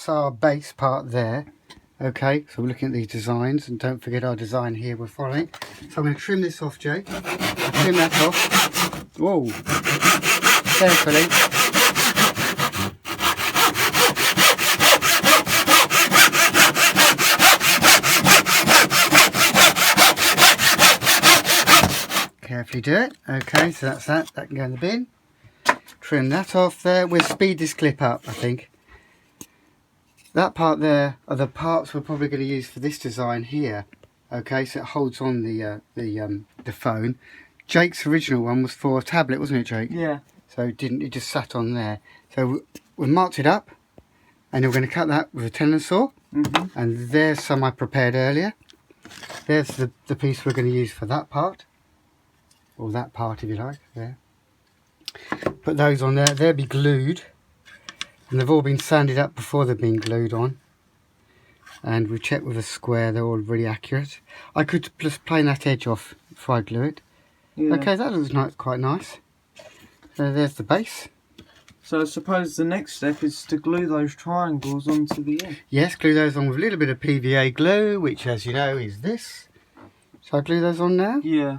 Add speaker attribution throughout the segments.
Speaker 1: that's our base part there. Okay, so we're looking at these designs, and don't forget our design here we're following. So I'm going to trim this off, Jake. Trim that off. Whoa, carefully. Carefully do it. Okay, so that's that. That can go in the bin. Trim that off there. We'll speed this clip up, I think. That part there are the parts we're probably going to use for this design here. Okay, so it holds on the phone. Jake's original one was for a tablet, wasn't it, Jake?
Speaker 2: Yeah.
Speaker 1: So it just sat on there. So we've marked it up, and we're going to cut that with a tenon saw. And there's some I prepared earlier. There's the piece we're going to use for that part, or that part if you like. There. Put those on there. They'll be glued. And they've all been sanded up before they've been glued on, and we've checked with a square they're all really accurate. I could just plane that edge off before I glue it. Yeah. Okay, that looks quite nice. So there's the base.
Speaker 2: So I suppose the next step is to glue those triangles onto the end.
Speaker 1: Yes, glue those on with a little bit of PVA glue, which as you know is this. Shall I glue those on now?
Speaker 2: Yeah.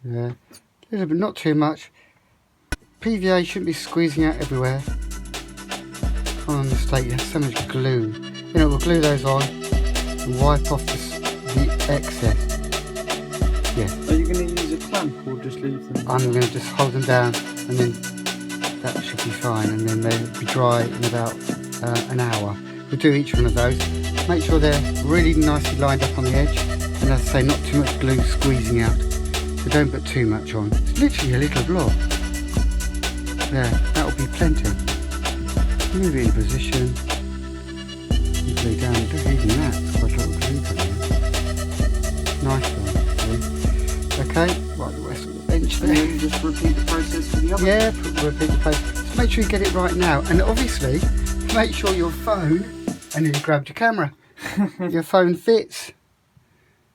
Speaker 1: Yeah, a little bit, not too much. PVA shouldn't be squeezing out everywhere. Common mistake, you have so much glue. You know, we'll glue those on and wipe off the excess. Yeah.
Speaker 2: Are you going to use a clamp or just leave them?
Speaker 1: I'm going to just hold them down, and then that should be fine, and then they'll be dry in about an hour. We'll do each one of those. Make sure they're really nicely lined up on the edge, and as I say, not too much glue squeezing out. So don't put too much on. It's literally a little blob. There, that'll be plenty. Move it in position. Glue down. Even that's quite a little glue there. Nice one. Okay, right, the rest of the bench there.
Speaker 2: And then just repeat the process for the other.
Speaker 1: Yeah, repeat the process. Just make sure you get it right now. And obviously, make sure your phone, and then you grabbed your camera. Your phone fits.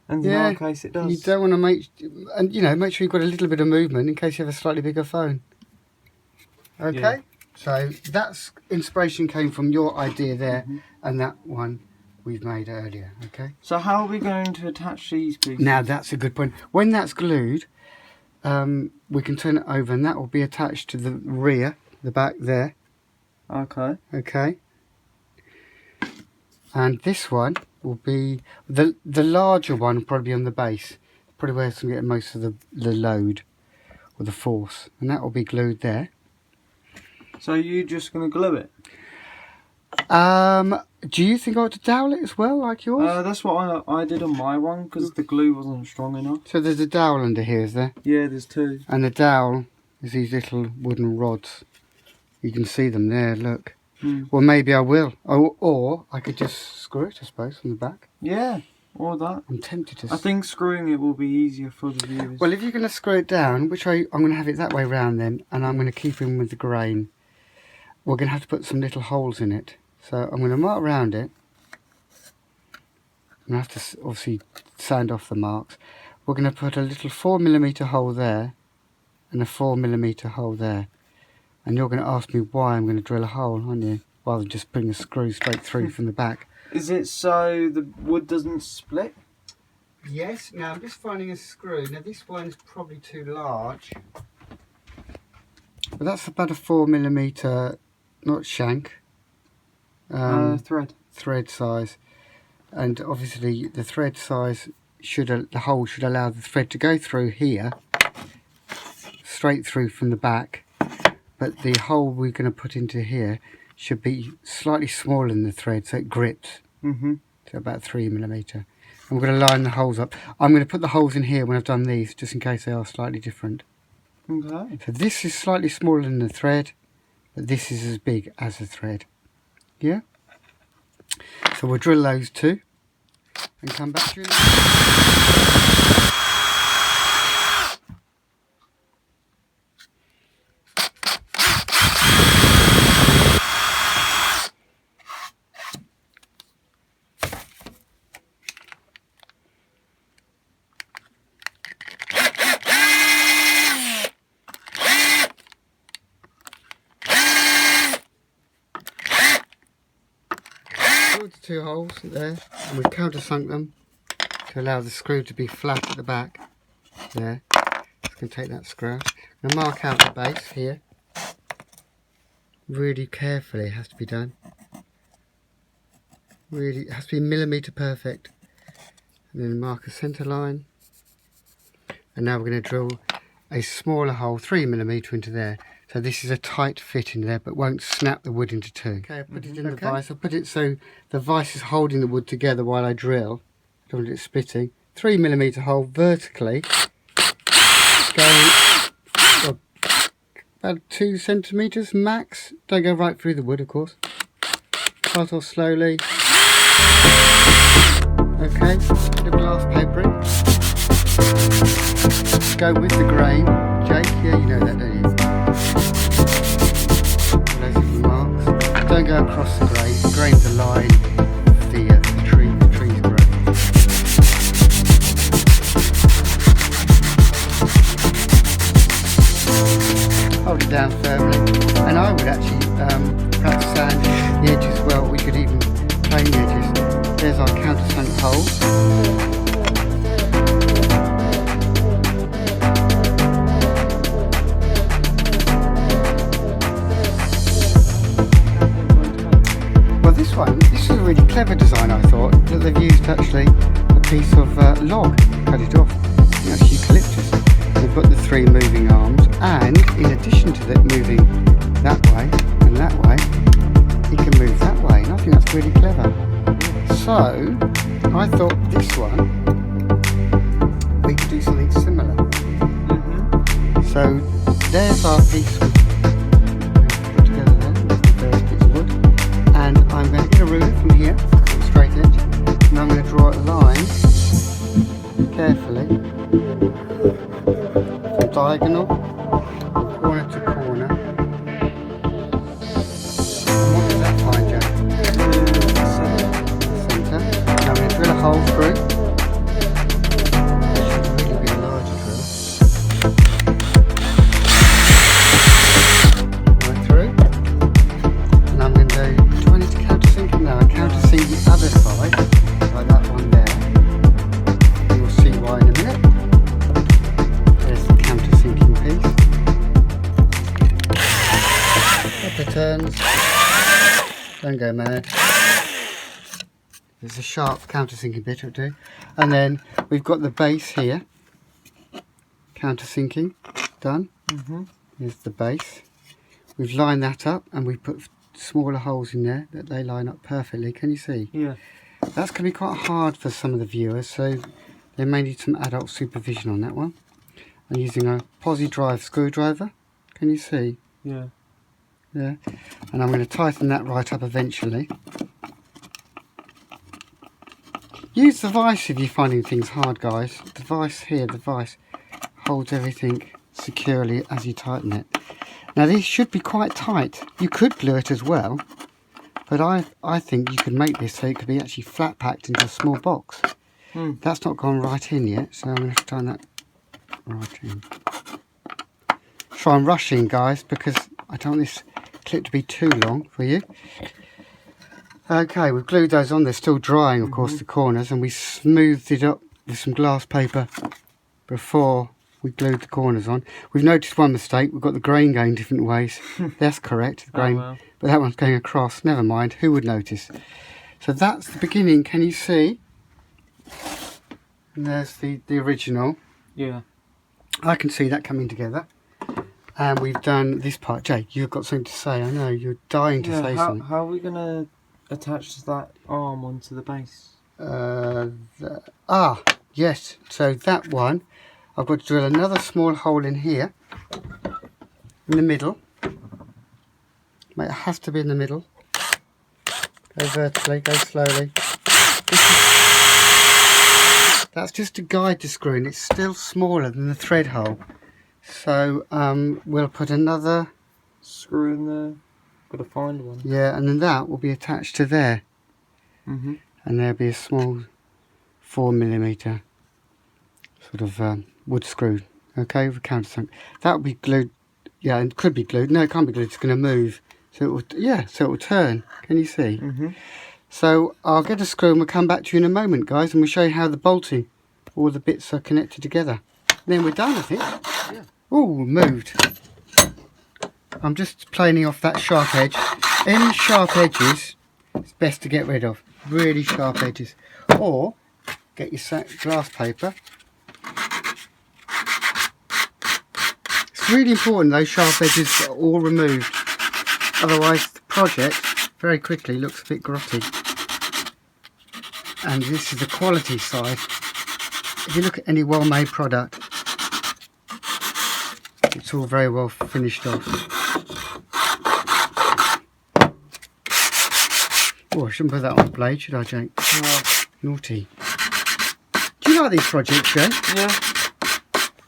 Speaker 2: And in our case it does.
Speaker 1: You don't want to make sure you've got a little bit of movement in case you have a slightly bigger phone. Okay, yeah. So that's inspiration came from your idea there, and that one we've made earlier. Okay.
Speaker 2: So how are we going to attach these pieces?
Speaker 1: Now that's a good point. When that's glued, we can turn it over, and that will be attached to the rear, the back there.
Speaker 2: Okay.
Speaker 1: Okay. And this one will be the larger one, will probably be on the base, probably where it's going to get most of the load or the force, and that will be glued there.
Speaker 2: So you're just going to glue it?
Speaker 1: Do you think I ought to dowel it as well, like yours?
Speaker 2: That's what I did on my one, because the glue wasn't strong enough.
Speaker 1: So there's a dowel under here, is there?
Speaker 2: Yeah, there's two.
Speaker 1: And the dowel is these little wooden rods. You can see them there, look. Well, maybe I will. Or I could just screw it, I suppose, from the back.
Speaker 2: Yeah, or that.
Speaker 1: I'm tempted to...
Speaker 2: I think screwing it will be easier for the viewers.
Speaker 1: Well, if you're going to screw it down, which I'm going to have it that way round then, and I'm going to keep in with the grain. We're going to have to put some little holes in it. So I'm going to mark around it. I'm going to have to obviously sand off the marks. We're going to put a little 4mm hole there and a 4mm hole there. And you're going to ask me why I'm going to drill a hole, aren't you? Rather than just putting a screw straight through from the back.
Speaker 2: Is it so the wood doesn't split?
Speaker 1: Yes. Now I'm just finding a screw. Now this one's probably too large. But that's about a 4mm, not shank. Thread size. And obviously the thread size the hole should allow the thread to go through here, straight through from the back. But the hole we're going to put into here should be slightly smaller than the thread, so it grips. So about 3mm. And we're going to line the holes up. I'm going to put the holes in here when I've done these, just in case they are slightly different.
Speaker 2: Okay.
Speaker 1: So this is slightly smaller than the thread, but this is as big as the thread. Yeah? So we'll drill those two and come back to you. drilled the 2 holes there, and we've countersunk them to allow the screw to be flat at the back. There. Just going to take that screw. I'm going to mark out the base here. Really carefully it has to be done. Really, it has to be millimetre perfect. And then mark a centre line. And now we're going to drill a smaller hole, 3mm into there. So this is a tight fit in there, but won't snap the wood into 2. Okay, I put it in the vise. I put it so the vise is holding the wood together while I drill. Don't want it splitting. 3mm hole vertically, going about 2 centimetres max. Don't go right through the wood, of course. Start off slowly. Okay, put the glass paper in. Go with the grain. Jake, yeah, you know that, don't you? Those little marks. Don't go across the grain. The grain's a line of the tree's growth. Hold it down firmly. And I would actually perhaps sand the edges well. We could even plane the edges. There's our countersunk hole. This is a really clever design, I thought, that they've used actually a piece of log, cut it off. That's eucalyptus. They've got the 3 moving arms, and in addition to that moving that way and that way, he can move that way, and I think that's really clever. So I thought this one we could do something similar. So there's our piece we put together there, that's the first piece of wood. And I'm going to get a ruler from here, straight edge, and I'm going to draw a line carefully from diagonal, from corner to corner. And what does that find, Joe? Centre. Now I'm going to drill a hole through. It should really be a larger drill. Right through. And I'm going to do countersink the other side, like that one there. You'll see why in a minute. There's the countersinking piece. Couple of turns. Don't go mad. There's a sharp countersinking bit or 2. And then we've got the base here. Countersinking. Done. Here's the base. We've lined that up and we put smaller holes in there that they line up perfectly. Can you see? Yeah. That's going to be quite hard for some of the viewers, so they may need some adult supervision on that one. I'm using a posi drive screwdriver. Can you see? Yeah. Yeah. And I'm going to tighten that right up eventually. Use the vise if you're finding things hard, guys. The vise here, the vise holds everything securely as you tighten it. Now these should be quite tight. You could glue it as well, but I think you could make this so it could be actually flat packed into a small box. That's not gone right in yet, so I'm going to turn that right in. So I'm rushing, guys, because I don't want this clip to be too long for you. Okay, we've glued those on. They're still drying, of course, the corners, and we smoothed it up with some glass paper before we glued the corners on. We've noticed one mistake. We've got the grain going different ways. That's correct, the grain, but that one's going across. Never mind, who would notice? So that's the beginning. Can you see? And there's the original. Yeah. I can see that coming together. And we've done this part. Jake, you've got something to say. I know, you're dying to say something.
Speaker 2: How are we going to attach that arm onto the base?
Speaker 1: Yes. So that one, I've got to drill another small hole in here, in the middle. It has to be in the middle. Go vertically, go slowly. That's just to guide the screw, and it's still smaller than the thread hole. So we'll put another
Speaker 2: screw in there. Got to find one.
Speaker 1: Yeah, and then that will be attached to there. And there'll be a small 4mm sort of wood screw. Okay, with countersunk. That will be glued. Yeah, it could be glued. No, it can't be glued. It's going to move. So it will. Yeah, so it will turn. Can you see? So I'll get a screw and we'll come back to you in a moment, guys, and we'll show you how the bolting, all the bits are connected together. Then we're done, I think.
Speaker 2: Yeah.
Speaker 1: Oh, moved. I'm just planing off that sharp edge. Any sharp edges, it's best to get rid of. Really sharp edges. Or get your glass paper. It's really important those sharp edges are all removed. Otherwise the project very quickly looks a bit grotty. And this is the quality side. If you look at any well-made product, it's all very well finished off. Oh, I shouldn't put that on the blade, should I, Jake?
Speaker 2: No.
Speaker 1: Naughty. Do you like these projects, Jake?
Speaker 2: Yeah.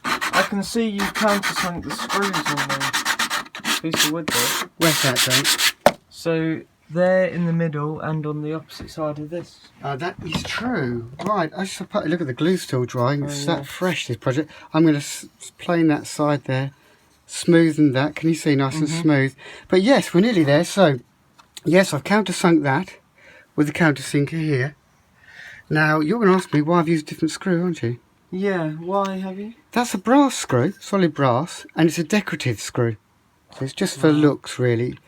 Speaker 2: I can see you countersunk the screws on the piece of wood there.
Speaker 1: Where's that, Jake?
Speaker 2: So they're in the middle and on the opposite side of this.
Speaker 1: That is true. Right, I suppose, look at the glue still drying. It's
Speaker 2: yeah.
Speaker 1: that fresh, this project. I'm going to plane that side there, smoothen that. Can you see, nice and smooth? But yes, we're nearly there. So, yes, I've countersunk that with the countersinker here. Now, you're going to ask me why I've used a different screw, aren't you?
Speaker 2: Yeah, why have you?
Speaker 1: That's a brass screw, solid brass, and it's a decorative screw. So it's just for looks, really.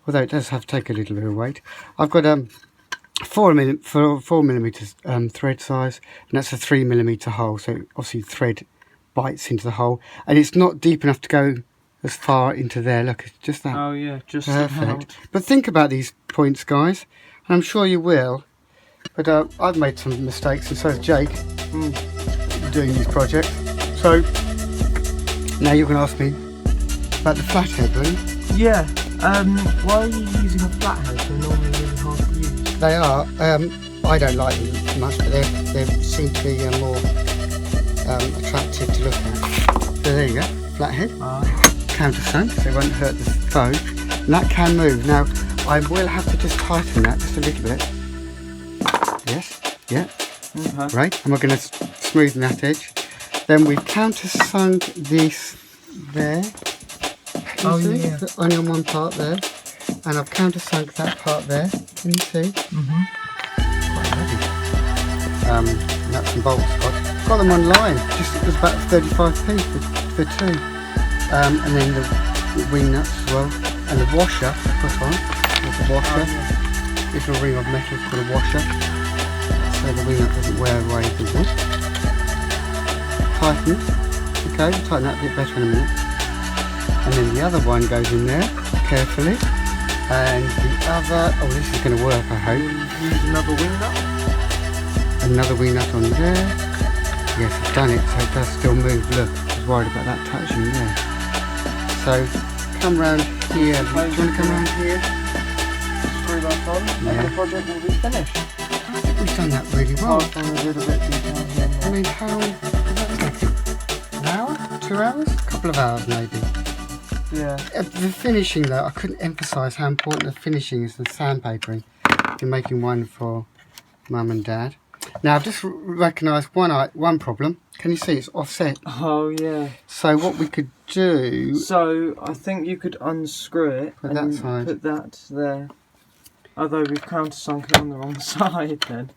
Speaker 1: Although it does have to take a little bit of weight. I've got 4mm thread size, and that's a 3mm hole. So obviously thread bites into the hole, and it's not deep enough to go as far into there. Look, it's just that.
Speaker 2: Oh yeah, just
Speaker 1: Perfect.
Speaker 2: about.
Speaker 1: But think about these points, guys, and I'm sure you will. But I've made some mistakes, and so has Jake, doing these projects. So now you're going to ask me about the flathead, really?
Speaker 2: Yeah. Why are you using a flathead? They're normally really hard to use.
Speaker 1: They are. I don't like them much, but they seem to be more attractive to look at. So there you go, flathead. Countersunk, so it won't hurt the phone. And that can move. Now, I will have to just tighten that just a little bit. Yes, yeah,
Speaker 2: Okay.
Speaker 1: right. And we're going to smoothen that edge. Then we've countersunk this there. Can you see?
Speaker 2: Yeah.
Speaker 1: Only on one part there. And I've countersunk that part there. Can you see? Quite heavy. Nuts and bolts. Got them online. Just it was about 35p for two. And then the wing nuts as well. And the washer put on. There's the washer. Little ring of metal for the washer. So the wing nut doesn't wear away the wood. Tighten. Okay, we'll tighten that a bit better in a minute. And then the other one goes in there carefully. And the other, oh, this is going to work, I hope.
Speaker 2: Use another wing nut.
Speaker 1: Another wing nut on there. Yes, I've done it, so it does still move. Look, I was worried about that touching there. So come round here. Do you want to come round here?
Speaker 2: Screw that on, and the project will be finished.
Speaker 1: I think we've done that really well.
Speaker 2: Apart from a little bit detail here.
Speaker 1: I mean, how long did that take? An hour? 2 hours? A couple of hours maybe.
Speaker 2: Yeah.
Speaker 1: The finishing though, I couldn't emphasise how important the finishing is, the sandpapering. You're making one for Mum and Dad. Now I've just recognised one problem. Can you see it's offset?
Speaker 2: Oh yeah.
Speaker 1: So what we could do...
Speaker 2: So I think you could unscrew it
Speaker 1: Put
Speaker 2: and
Speaker 1: that side.
Speaker 2: put that there. Although we've countersunk it on the wrong side then.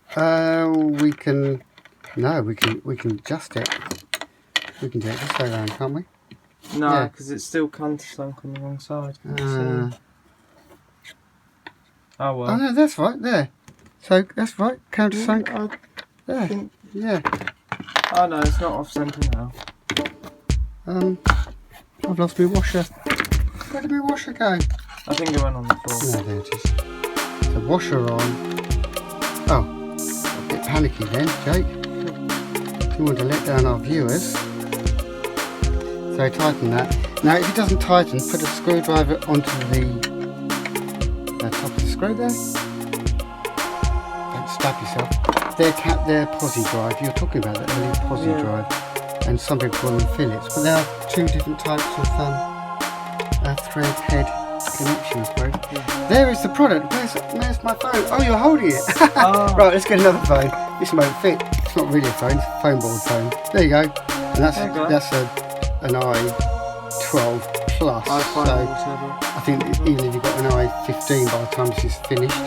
Speaker 1: we can... No, we can adjust it. We can do it this way around, can't we?
Speaker 2: No, because it's still countersunk on the wrong side.
Speaker 1: Oh
Speaker 2: well.
Speaker 1: no, that's right, there. So that's right, countersunk. There,
Speaker 2: think-
Speaker 1: yeah.
Speaker 2: Oh no, it's not off centre now.
Speaker 1: I've lost my washer. Where did my washer go?
Speaker 2: I think it went on the floor.
Speaker 1: No, there it is. So washer on. Oh, a bit panicky then, Jake. You want to let down our viewers. So tighten that. Now if it doesn't tighten, put a screwdriver onto the top of the screw there. Don't stab yourself. They're posi drive. You're talking about that earlier, posi drive. And some people call them fillets. But there are two different types of thread head connections, right?
Speaker 2: Yeah.
Speaker 1: There is the product. Where's my phone? Oh, you're holding it.
Speaker 2: Oh.
Speaker 1: Right, let's get another phone. This won't fit. It's not really a phone. It's a foam board phone. There you go. And that's
Speaker 2: There you go.
Speaker 1: that's an i12 plus.
Speaker 2: I find
Speaker 1: So
Speaker 2: whatever.
Speaker 1: I think even if you've got an i15 by the time this is finished,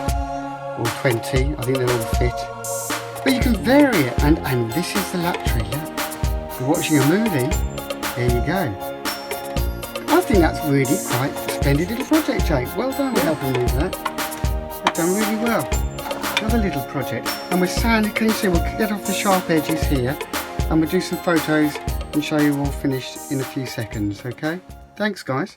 Speaker 1: or 20. I think they'll all fit. But you can vary it, and this is the luxury. Look, if you're watching a movie, there you go. I think that's really quite a splendid little project, Jake. Well done for helping me with that. You've done really well. Another little project. And we're sanding, can you see, we'll get off the sharp edges here, and we'll do some photos and show you all finished in a few seconds, okay? Thanks, guys.